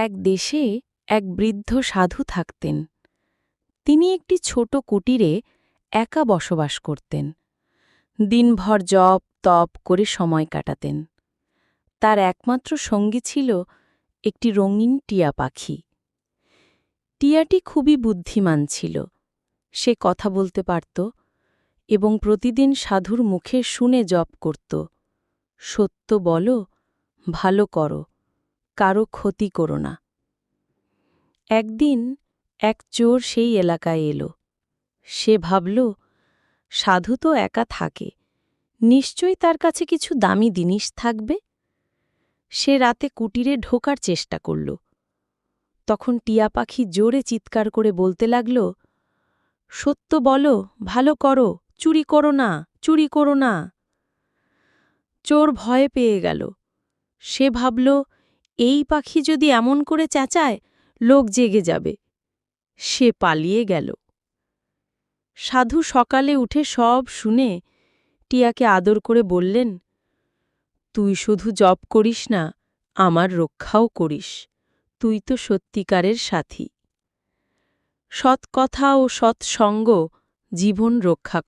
এক দেশে এক বৃদ্ধ সাধু থাকতেন। তিনি একটি ছোট কুটিরে একা বসবাস করতেন। দিনভর জপ তপ করে সময় কাটাতেন। তার একমাত্র সঙ্গী ছিল একটি রঙিন টিয়া পাখি। টিয়াটি খুবই বুদ্ধিমান ছিল। সে কথা বলতে পারত এবং প্রতিদিন সাধুর মুখে শুনে জপ করত, সত্য বলো, ভালো করো, কারো ক্ষতি করো না। একদিন এক চোর সেই এলাকায় এলো। সে ভাবল, সাধু তো একা থাকে, নিশ্চয়ই তার কাছে কিছু দামি জিনিস থাকবে। সে রাতে কুটিরে ঢোকার চেষ্টা করল। তখন টিয়া পাখি জোরে চিৎকার করে বলতে লাগল, সত্য বলো, ভালো করো, চুরি করো না, চুরি করো না। চোর ভয়ে পেয়ে গেল। সে ভাবল, এই পাখি যদি এমন করে চেঁচায়, লোক জেগে যাবে। সে পালিয়ে গেল। সাধু সকালে উঠে সব শুনে টিয়াকে আদর করে বললেন, তুই শুধু জপ করিস না, আমার রক্ষাও করিস। তুই তো সত্যিকারের সাথী। সৎ কথা ও সৎসঙ্গ জীবন রক্ষা